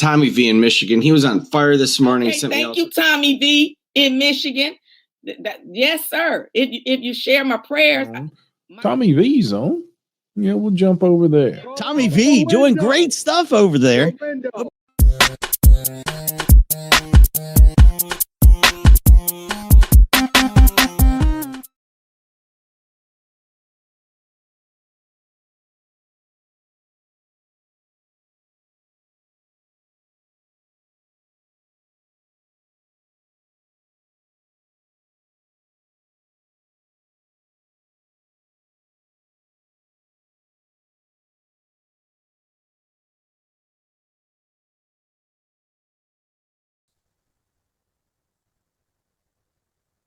Tommy V in Michigan. He was on fire this morning. Okay, thank you, Tommy V in Michigan. Yes, sir. If you share my prayers. Tommy V's on. Yeah, we'll jump over there. Tommy V doing great stuff over there.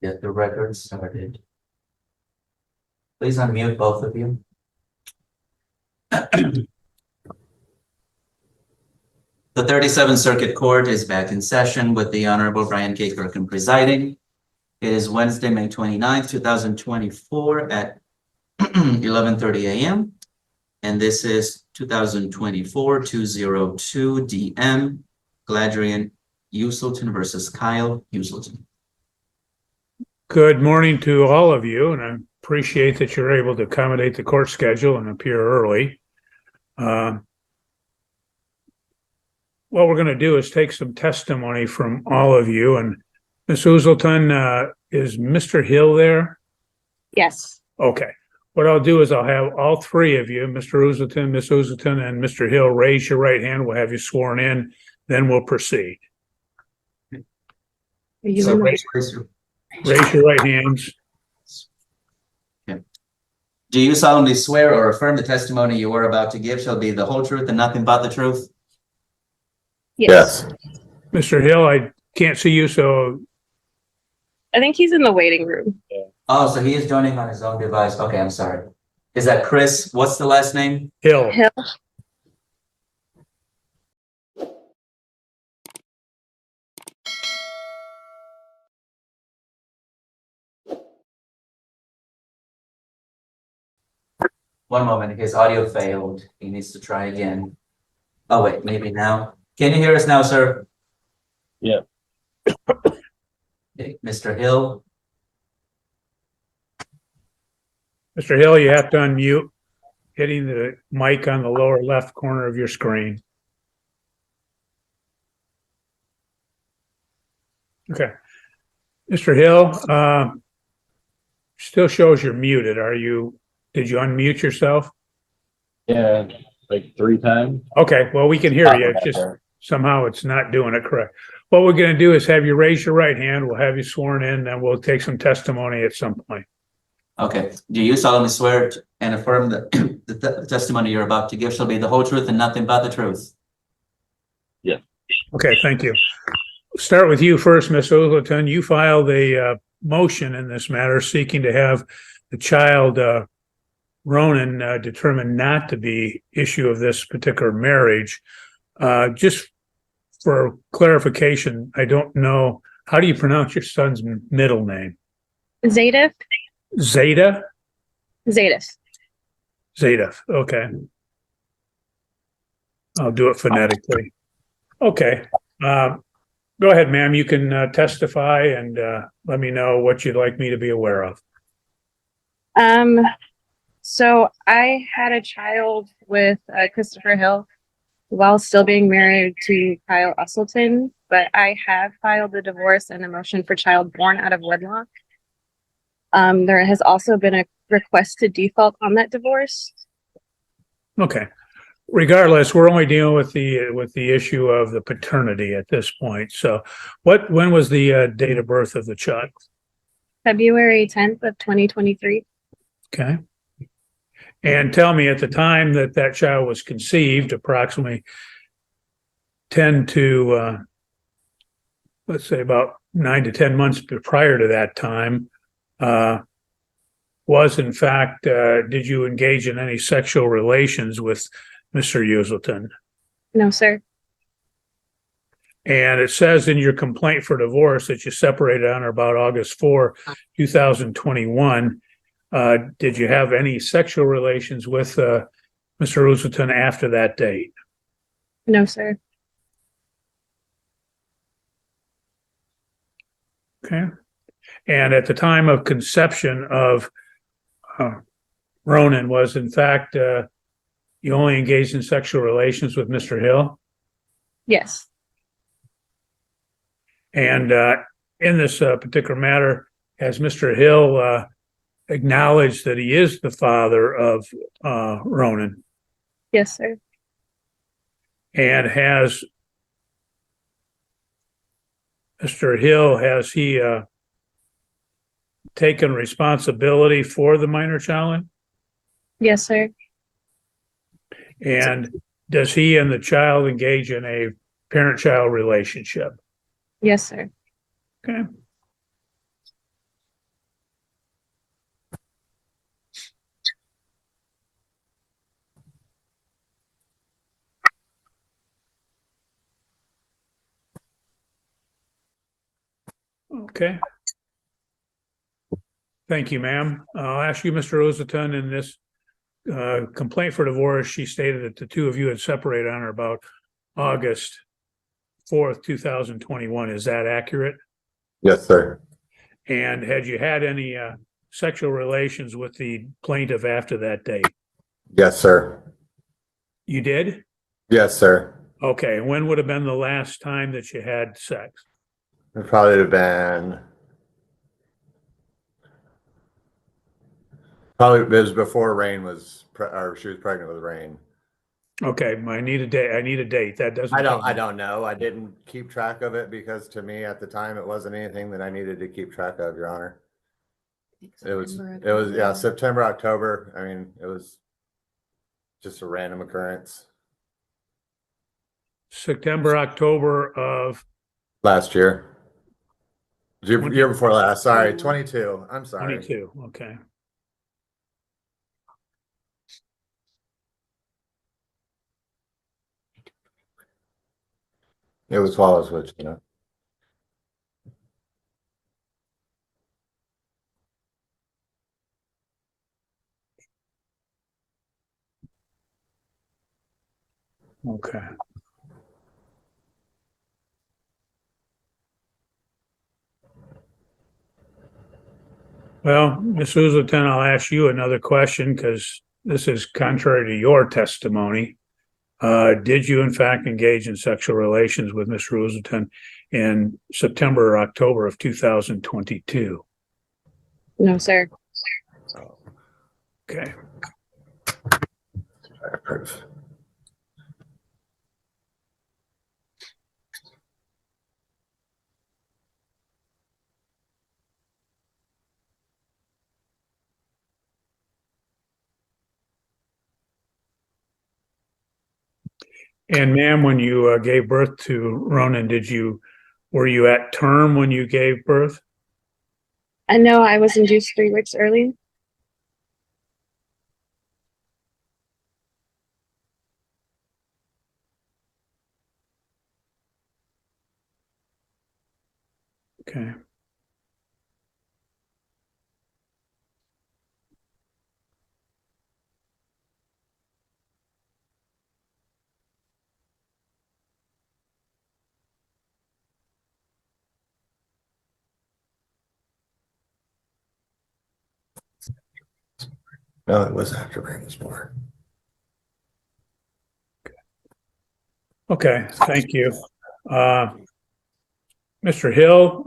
Get the record started. Please unmute both of you. The 37th Circuit Court is back in session with the Honorable Brian K. Kirkham presiding. It is Wednesday, May 29th, 2024 at 11:30 a.m. And this is 2024-202 DM Gladrian Uselton versus Kyle Uselton. Good morning to all of you, and I appreciate that you're able to accommodate the court schedule and appear early. What we're going to do is take some testimony from all of you. And Ms. Uselton, is Mr. Hill there? Yes. Okay. What I'll do is I'll have all three of you, Mr. Uselton, Ms. Uselton, and Mr. Hill, raise your right hand. We'll have you sworn in, then we'll proceed. So raise your right hands. Okay. Do you solemnly swear or affirm the testimony you are about to give shall be the whole truth and nothing but the truth? Yes. Mr. Hill, I can't see you, so. I think he's in the waiting room. Oh, so he is joining on his own device. Okay, I'm sorry. Is that Chris? What's the last name? Hill. Hill. One moment, his audio failed. He needs to try again. Oh, wait, maybe now. Can you hear us now, sir? Yeah. Okay, Mr. Hill. Mr. Hill, you have to unmute, hitting the mic on the lower left corner of your screen. Okay. Mr. Hill, still shows you're muted. Did you unmute yourself? Yeah, like 3 times. Okay, well, we can hear you. It's just somehow it's not doing it correct. What we're going to do is have you raise your right hand. We'll have you sworn in, and we'll take some testimony at some point. Okay. Do you solemnly swear and affirm that the testimony you're about to give shall be the whole truth and nothing but the truth? Yeah. Okay, thank you. Start with you first, Ms. Uselton. You filed a motion in this matter seeking to have the child Ronan determined not to be issue of this particular marriage. Just for clarification, I don't know, how do you pronounce your son's middle name? Zadif. Zeta? Zadif. Zadif, okay. I'll do it phonetically. Okay. Go ahead, ma'am. You can testify and let me know what you'd like me to be aware of. So I had a child with Christopher Hill while still being married to Kyle Uselton, but I have filed a divorce and a motion for child born out of wedlock. There has also been a request to default on that divorce. Okay. Regardless, we're only dealing with the issue of the paternity at this point. So when was the date of birth of the child? February 10th of 2023. Okay. And tell me, at the time that child was conceived, approximately 10 to, let's say about 9 to 10 months prior to that time, was in fact, did you engage in any sexual relations with Mr. Uselton? No, sir. And it says in your complaint for divorce that you separated on or about August 4, 2021. Did you have any sexual relations with Mr. Uselton after that date? No, sir. Okay. And at the time of conception of Ronan was in fact, you only engaged in sexual relations with Mr. Hill? Yes. And in this particular matter, has Mr. Hill acknowledged that he is the father of Ronan? Yes, sir. And has Mr. Hill, has he taken responsibility for the minor child? Yes, sir. And does he and the child engage in a parent-child relationship? Yes, sir. Okay. Okay. Thank you, ma'am. I'll ask you, Mr. Rosenthal, in this complaint for divorce, she stated that the two of you had separated on or about August 4th, 2021. Is that accurate? Yes, sir. And had you had any sexual relations with the plaintiff after that date? Yes, sir. You did? Yes, sir. Okay. And when would have been the last time that you had sex? It probably have been it was before Rain was or she was pregnant with Rain. Okay. I need a date. I need a date. That doesn't. I don't know. I didn't keep track of it because to me at the time it wasn't anything that I needed to keep track of, Your Honor. It was yeah, September, October. I mean, it was just a random occurrence. September, October of Last year. Year before last. Sorry, 22. I'm sorry. 22. Okay. It was while I was with, you know. Okay. Well, Ms. Uzleton, I'll ask you another question because this is contrary to your testimony. Did you in fact engage in sexual relations with Ms. Uzleton in September or October of 2022? No, sir. Okay. I approve. And ma'am, when you gave birth to Ronan, were you at term when you gave birth? I know I was induced 3 weeks early. Okay. No, it was after Rain was born. Okay, thank you. Mr. Hill,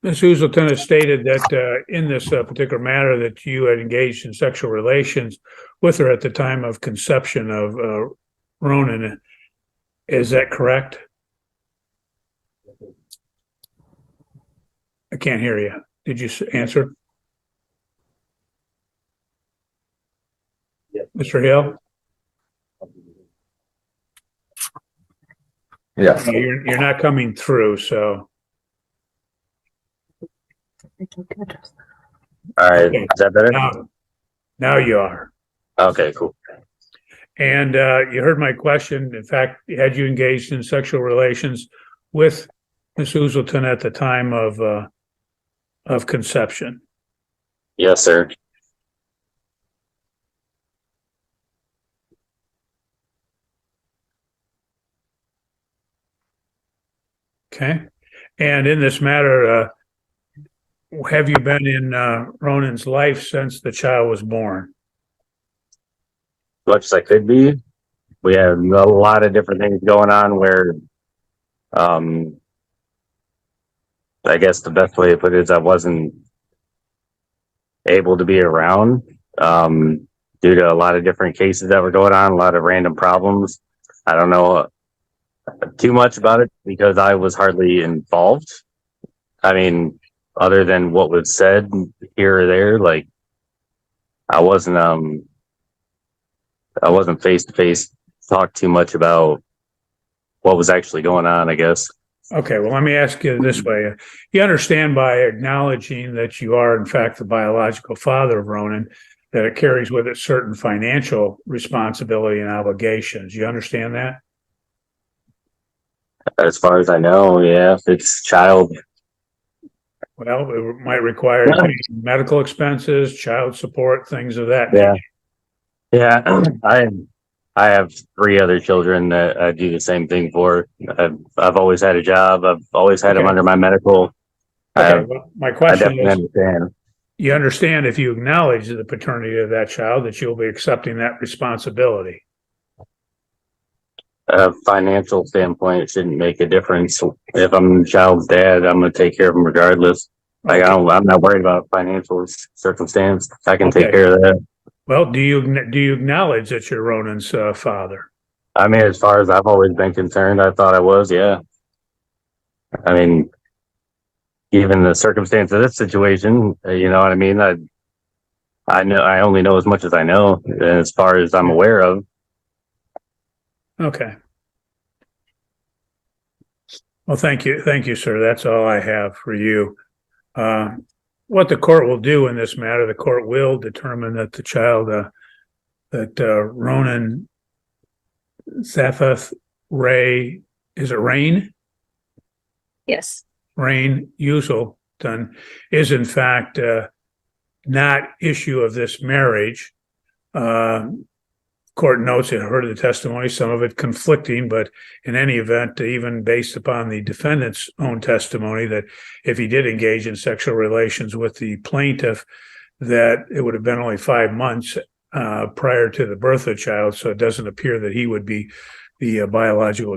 Ms. Uzleton has stated that in this particular matter that you had engaged in sexual relations with her at the time of conception of Ronan. Is that correct? I can't hear you. Did you answer? Mr. Hill? Yes. You're not coming through, so. All right, Okay. is that better? Now you are. Okay, cool. And you heard my question. In fact, had you engaged in sexual relations with Ms. Uzleton at the time of conception? Yes, sir. Okay. And in this matter, have you been in Ronan's life since the child was born? Much as I could be. We have a lot of different things going on where, I guess the best way to put it is I wasn't able to be around, due to a lot of different cases that were going on, a lot of random problems. I don't know too much about it because I was hardly involved. I mean, other than what was said here or there, like I wasn't face to face talk too much about what was actually going on, I guess. Okay, well, let me ask you this way. You understand by acknowledging that you are, in fact, the biological father of Ronan, that it carries with it certain financial responsibility and obligations. You understand that? As far as I know, yeah, if it's child. Well, it might require medical expenses, child support, things of that Yeah. nature. Yeah, I have 3 other children that I do the same thing for. I've always had a job. I've always had them Okay. under my medical. Okay, well, my I question definitely is, understand. you understand if you acknowledge the paternity of that child, that you'll be accepting that responsibility? Financial standpoint, it shouldn't make a difference. If I'm the child's dad, I'm gonna take care of them regardless. Like Okay. I'm not worried about financial circumstance. I can take Okay. care of that. Well, do you acknowledge that you're Ronan's father? I mean, as far as I've always been concerned, I thought I was, yeah. I mean, given the circumstance of this situation, you know what I mean? I know I only know as much as I know, and as far as I'm aware of. Okay. Well, thank you, sir. That's all I have for you. What the court will do in this matter, the court will determine that the child, Ronan Zaphath Ray, is it Rain? Yes. Rain Uselton is in fact not issue of this marriage. Court notes it heard the testimony, some of it conflicting, but in any event, even based upon the defendant's own testimony, that if he did engage in sexual relations with the plaintiff, that it would have been only 5 months prior to the birth of the child. So it doesn't appear that he would be the biological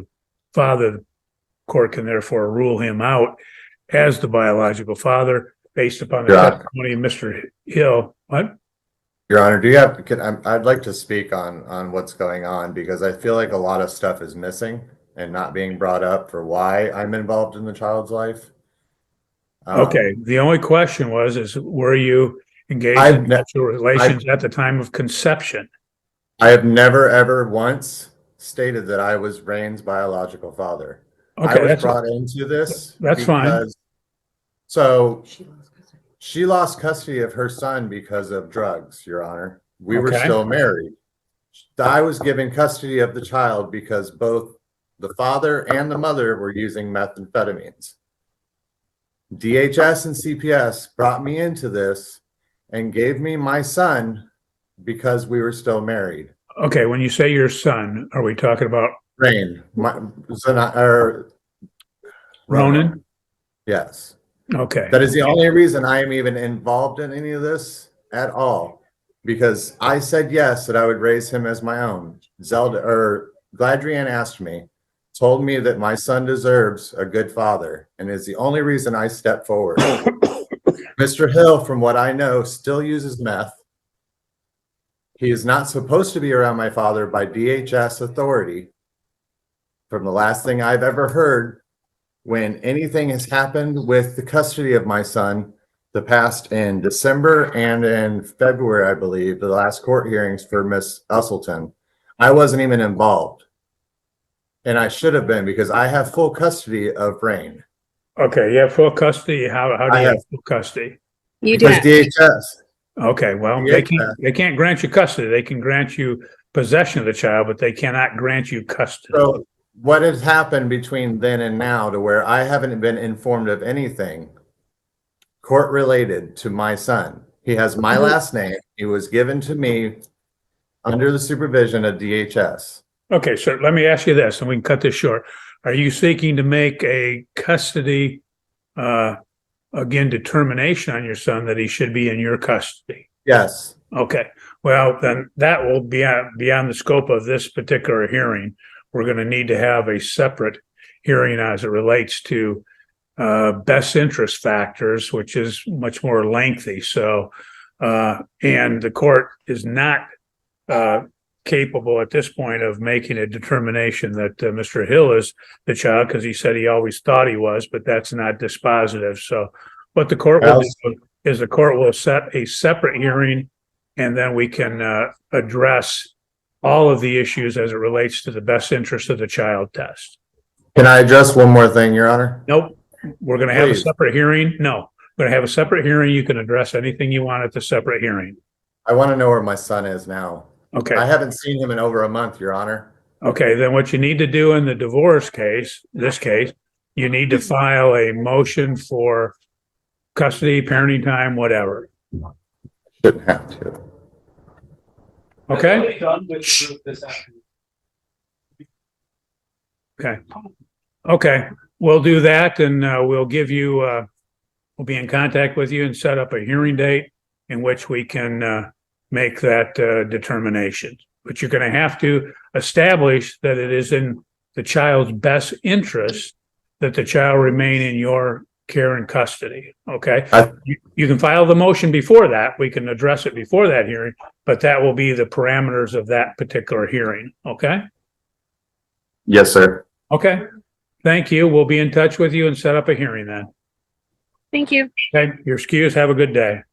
father. The court can therefore rule him out as the biological father based upon the testimony of Mr. Hill. What? Your Honor, I'd like to speak on what's going on because I feel like a lot of stuff is missing and not being brought up for why I'm involved in the child's life. Okay, the only question is were you engaged in sexual relations at the time of conception? I have never ever once stated that I was Rain's biological father. Okay, I was brought into this. That's fine. So she lost custody of her son because of drugs, Your Honor. We were still married. I was given custody of the child because both the father and the mother were using methamphetamines. DHS and CPS brought me into this and gave me my son because we were still married. Okay, when you say your son, are we talking about Rain, Ronan? Yes. Okay. That is the only reason I am even involved in any of this at all, because I said yes, that I would raise him as my own. Gladrian asked me, told me that my son deserves a good father, and is the only reason I stepped forward. Mr. Hill, from what I know, still uses meth. He is not supposed to be around my father by DHS authority. From the last thing I've ever heard, when anything has happened with the custody of my son, the past in December and in February, I believe, the last court hearings for Miss Usselton, I wasn't even involved. And I should have been because I have full custody of Rain. Okay, you have full custody. How do you have full custody? You do. Because DHS. Okay, well, they can't grant you custody. They can grant you possession of the child, but they cannot grant you custody. So what has happened between then and now to where I haven't been informed of anything court related to my son? He has my last name. He was given to me under the supervision of DHS. Okay, sir, let me ask you this, and we can cut this short. Are you seeking to make a custody again, determination on your son that he should be in your custody. Yes. Okay, well, then that will be beyond the scope of this particular hearing. We're going to need to have a separate hearing as it relates to best interest factors, which is much more lengthy. So, and the court is not capable at this point of making a determination that Mr. Hill is the child, because he said he always thought he was, but that's not dispositive. So what the court will do is the court will set a separate hearing, and then we can address all of the issues as it relates to the best interest of the child test. Can I address one more thing, Your Honor? Nope. We're going to have a Please. separate hearing. No, we're going to have a separate hearing. You can address anything you want at the separate hearing. I want to know where my son is now. Okay. I haven't seen him in over a month, Your Honor. Okay, then what you need to do in the divorce case, this case, you need to file a motion for custody, parenting time, whatever. Shouldn't have to. Okay? Okay. Okay, we'll do that, and we'll give you, we'll be in contact with you and set up a hearing date in which we can make that determination. But you're going to have to establish that it is in the child's best interest that the child remain in your care and custody. Okay? You can file the motion before that. We can address it before that hearing, but that will be the parameters of that particular hearing. Okay? Yes, sir. Okay. Thank you. We'll be in touch with you and set up a hearing then. Thank you. Okay? You're excused. Have a good day.